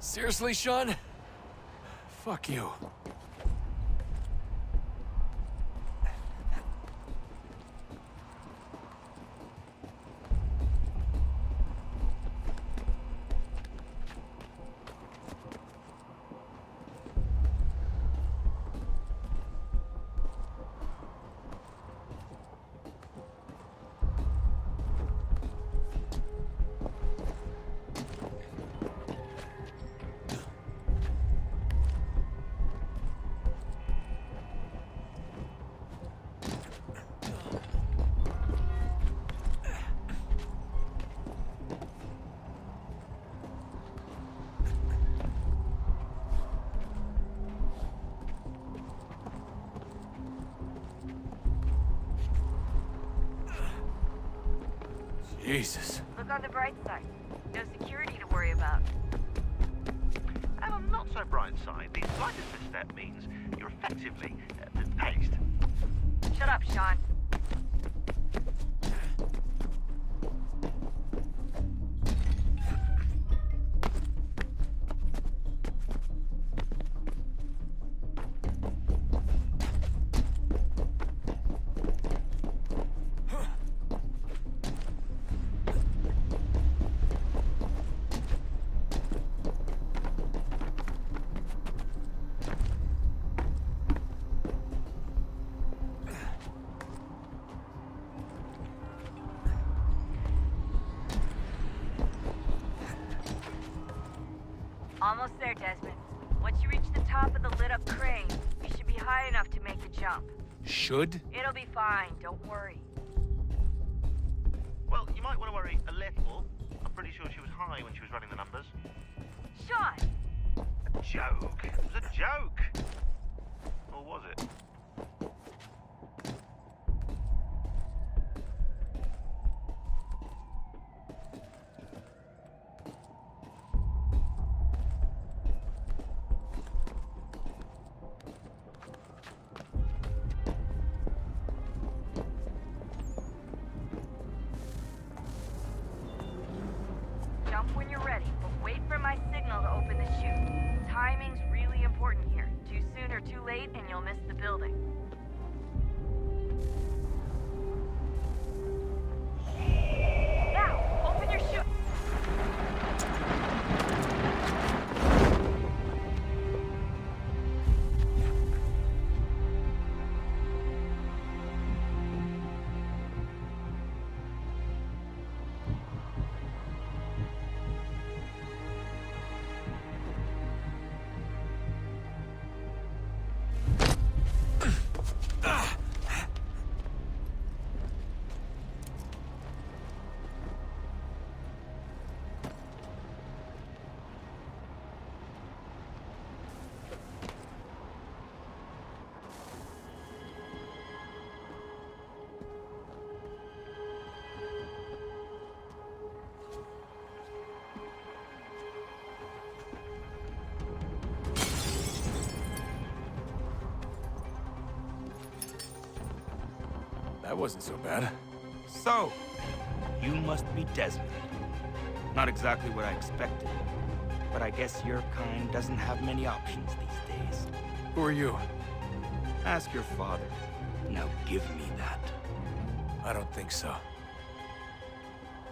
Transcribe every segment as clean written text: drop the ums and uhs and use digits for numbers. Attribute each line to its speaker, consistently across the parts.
Speaker 1: Seriously, Sean? Fuck you. Jesus.
Speaker 2: Look on the bright side. No security to worry about.
Speaker 3: And on the not so bright side, the slightest misstep means you're effectively paced.
Speaker 2: Shut up, Sean. Almost there, Desmond. Once you reach the top of the lit-up crane, you should be high enough to make the jump.
Speaker 1: Should?
Speaker 2: It'll be fine, don't worry.
Speaker 3: Well, you might want to worry a little. I'm pretty sure she was high when she was running the numbers.
Speaker 2: Sean!
Speaker 3: A joke. It was a joke. Or was it?
Speaker 2: Jump when you're ready, but wait for my signal to open the chute. Timing's really important here. Too soon or too late, and you'll miss the building. Now, open your chute!
Speaker 1: That wasn't so bad.
Speaker 4: So, you must be Desmond. Not exactly what I expected, but I guess your kind doesn't have many options these days.
Speaker 1: Who are you?
Speaker 4: Ask your father. Now give me that.
Speaker 1: I don't think so.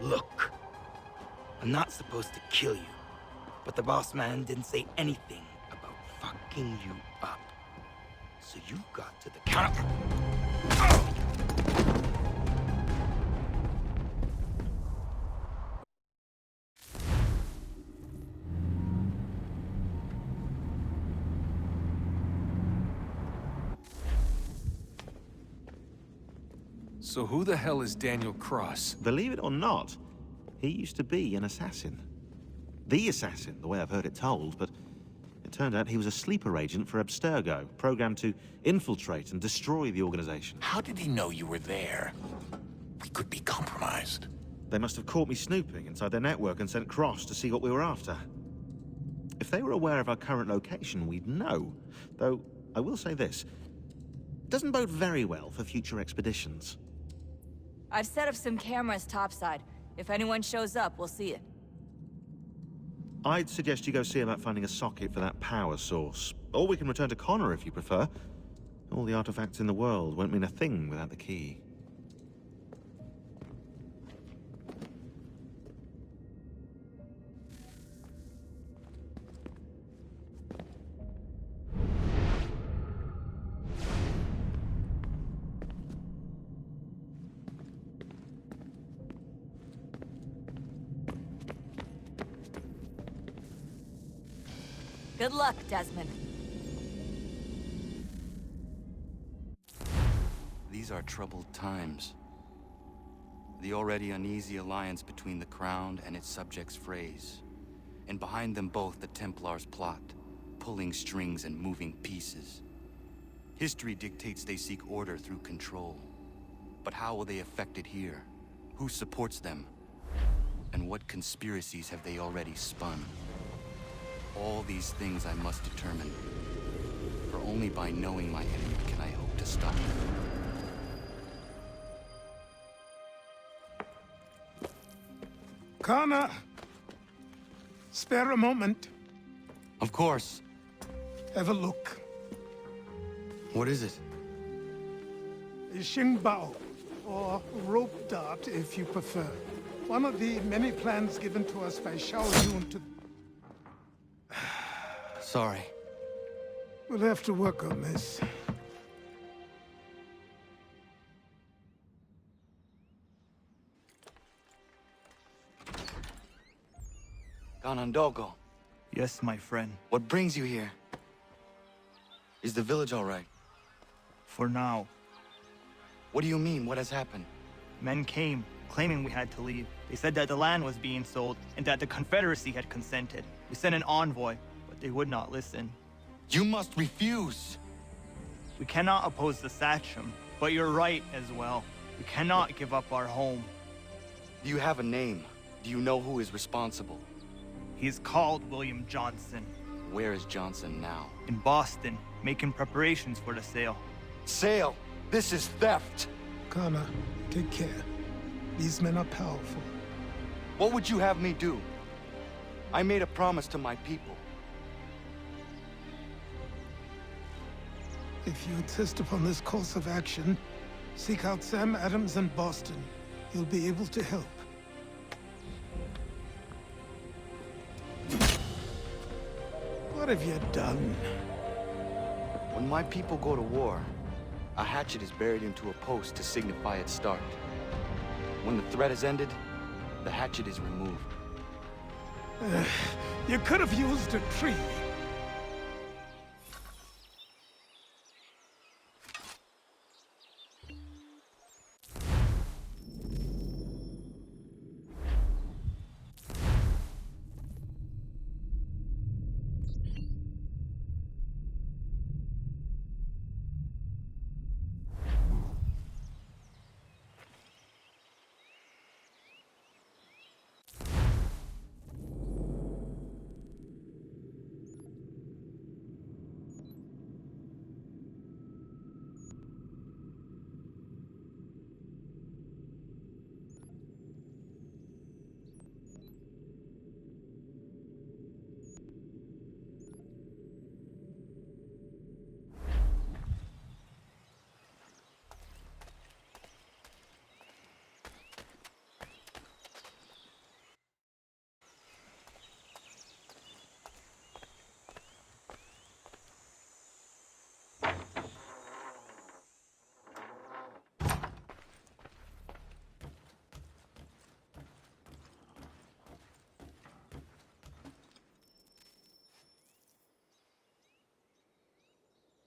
Speaker 4: Look, I'm not supposed to kill you, but the boss man didn't say anything about fucking you up. So you got to the counter.
Speaker 1: So who the hell is Daniel Cross?
Speaker 3: Believe it or not, he used to be an assassin. The assassin, the way I've heard it told, but it turned out he was a sleeper agent for Abstergo, programmed to infiltrate and destroy the organization.
Speaker 5: How did he know you were there? We could be compromised.
Speaker 3: They must have caught me snooping inside their network and sent Cross to see what we were after. If they were aware of our current location, we'd know. Though, I will say this. It doesn't bode very well for future expeditions.
Speaker 6: I've set up some cameras topside. If anyone shows up, we'll see it.
Speaker 3: I'd suggest you go see about finding a socket for that power source. Or we can return to Connor if you prefer. All the artifacts in the world won't mean a thing without the key.
Speaker 2: Good luck, Desmond.
Speaker 6: These are troubled times. The already uneasy alliance between the Crown and its subjects frays. And behind them both the Templars plot, pulling strings and moving pieces. History dictates they seek order through control. But how will they affect it here? Who supports them? And what conspiracies have they already spun? All these things I must determine. For only by knowing my enemy can I hope to stop them.
Speaker 7: Connor! Spare a moment.
Speaker 6: Of course.
Speaker 7: Have a look.
Speaker 6: What is it?
Speaker 7: A Xingbao, or rope dart if you prefer. One of the many plans given to us by Xiao Yun to...
Speaker 6: Sorry.
Speaker 7: We'll have to work on this.
Speaker 6: Ganondogo,
Speaker 4: Yes, my friend.
Speaker 6: what brings you here? Is the village all right?
Speaker 4: For now,
Speaker 6: What do you mean? What has happened?
Speaker 4: men came, claiming we had to leave. They said that the land was being sold, and that the Confederacy had consented. We sent an envoy, but they would not listen.
Speaker 6: You must refuse!
Speaker 4: We cannot oppose the Sachem, but you're right as well. We cannot give up our home.
Speaker 6: Do you have a name? Do you know who is responsible?
Speaker 4: He is called William Johnson,
Speaker 6: Where is Johnson now?
Speaker 4: in Boston, making preparations for the sale.
Speaker 6: Sale! This is theft!
Speaker 7: Connor, take care. These men are powerful.
Speaker 6: What would you have me do? I made a promise to my people.
Speaker 7: If you insist upon this course of action, seek out Sam Adams in Boston. He'll be able to help. What have you done?
Speaker 6: When my people go to war, a hatchet is buried into a post to signify its start. When the threat is ended, the hatchet is removed.
Speaker 7: You could have used a tree.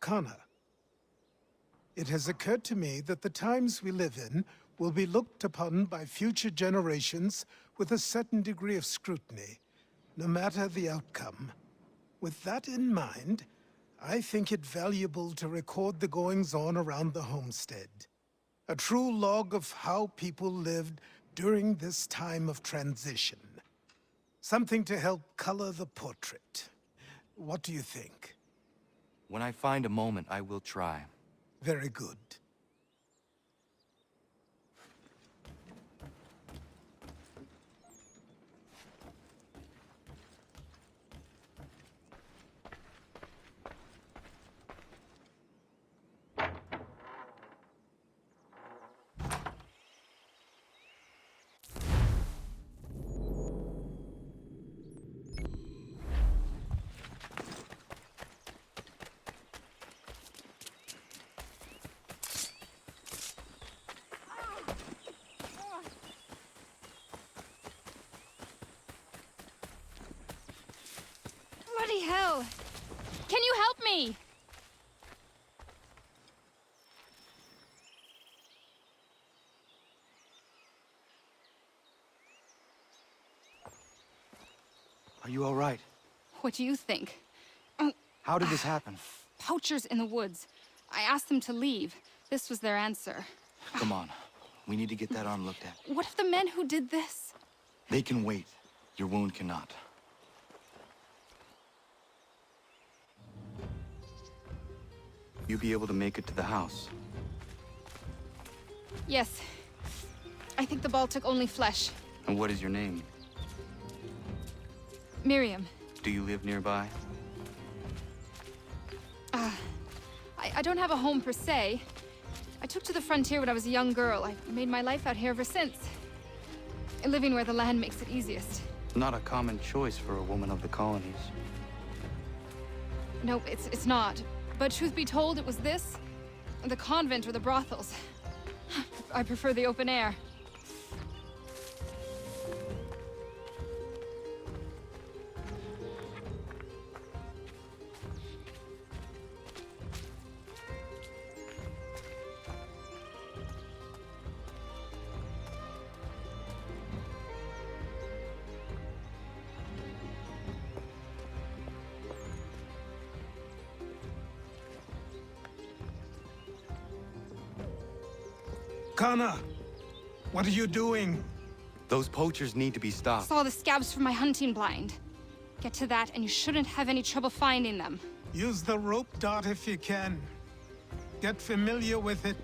Speaker 7: Connor, it has occurred to me that the times we live in will be looked upon by future generations with a certain degree of scrutiny, no matter the outcome. With that in mind, I think it valuable to record the goings-on around the homestead. A true log of how people lived during this time of transition. Something to help color the portrait. What do you think?
Speaker 6: When I find a moment, I will try.
Speaker 7: Very good.
Speaker 8: Can you help me?
Speaker 6: Are you all right?
Speaker 8: What do you think?
Speaker 6: How did this happen?
Speaker 8: Poachers in the woods. I asked them to leave. This was their answer.
Speaker 6: Come on. We need to get that arm looked at.
Speaker 8: What if the men who did this?
Speaker 6: They can wait. Your wound cannot. You be able to make it to the house?
Speaker 8: Yes. I think the ball took only flesh.
Speaker 6: And what is your name?
Speaker 8: Miriam.
Speaker 6: Do you live nearby?
Speaker 8: I don't have a home per se. I took to the frontier when I was a young girl. I've made my life out here ever since. Living where the land makes it easiest.
Speaker 6: Not a common choice for a woman of the colonies.
Speaker 8: No, it's not. But truth be told, it was this, the convent or the brothels. I prefer the open air.
Speaker 7: Kana, what are you doing?
Speaker 6: Those poachers need to be stopped.
Speaker 8: Saw the scabs from my hunting blind. Get to that, and you shouldn't have any trouble finding them.
Speaker 7: Use the rope dart if you can. Get familiar with it.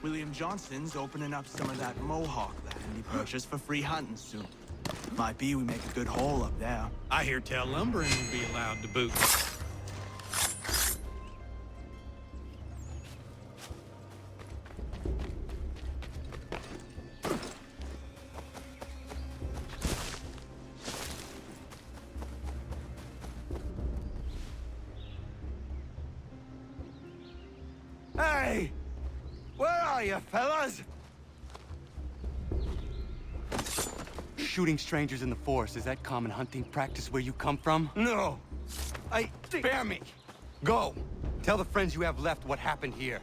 Speaker 9: William Johnston's opening up some of that Mohawk land. can be purchased for free hunting soon. Might be we make a good haul up there.
Speaker 10: I hear tell lumbering will be allowed to boot.
Speaker 4: Hey! Where are you, fellas?
Speaker 6: Shooting strangers in the forest, is that common hunting practice where you come from?
Speaker 4: No. Spare me.
Speaker 6: Go! Tell the friends you have left what happened here.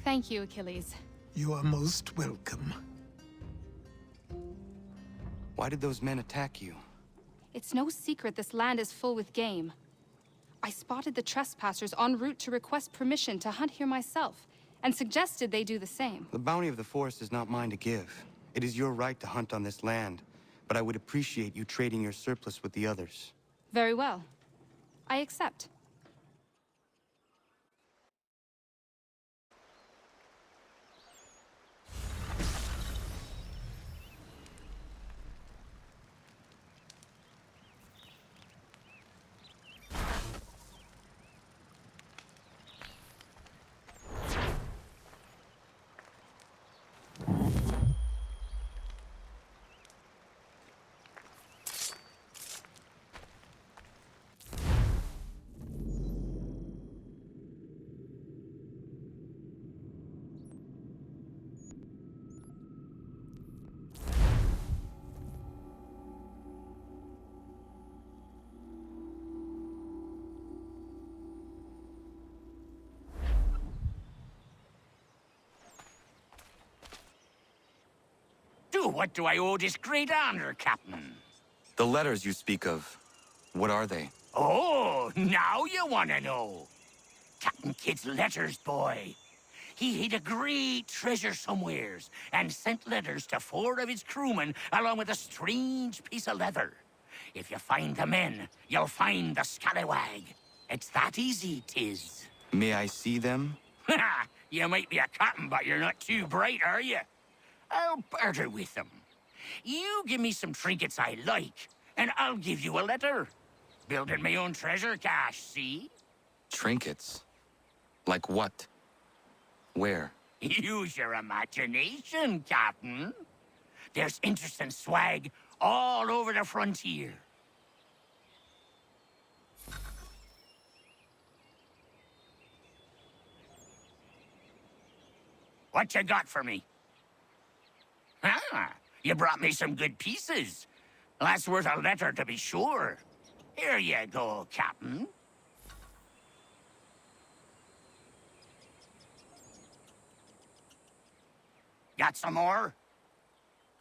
Speaker 8: Thank you, Achilles.
Speaker 7: You are most welcome.
Speaker 6: Why did those men attack you?
Speaker 8: It's no secret this land is full with game. I spotted the trespassers en route to request permission to hunt here myself, and suggested they do the same.
Speaker 6: The bounty of the forest is not mine to give. It is your right to hunt on this land, but I would appreciate you trading your surplus with the others.
Speaker 8: Very well. I accept.
Speaker 5: What do I owe this great honor, Captain?
Speaker 6: The letters you speak of, what are they?
Speaker 5: Oh, now you want to know. Captain Kidd's letters, boy. He hid a great treasure somewheres and sent letters to 4 of his crewmen along with a strange piece of leather. If you find the men, you'll find the scallywag. It's that easy, 'tis.
Speaker 6: May I see them?
Speaker 5: You might be a captain, but you're not too bright, are you? I'll barter with them. You give me some trinkets I like, and I'll give you a letter. Building my own treasure cache, see?
Speaker 6: Trinkets? Like what? Where?
Speaker 5: Use your imagination, Captain. There's interesting swag all over the frontier. What you got for me? Ah, you brought me some good pieces. That's worth a letter to be sure. Here you go, Captain. Got some more?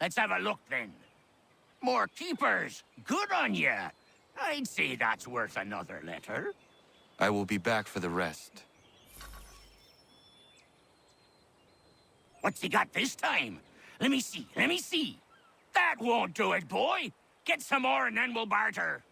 Speaker 5: Let's have a look then. More keepers. Good on you. I'd say that's worth another letter.
Speaker 6: I will be back for the rest.
Speaker 5: What's he got this time? Let me see, let me see. That won't do it, boy. Get some more and then we'll barter.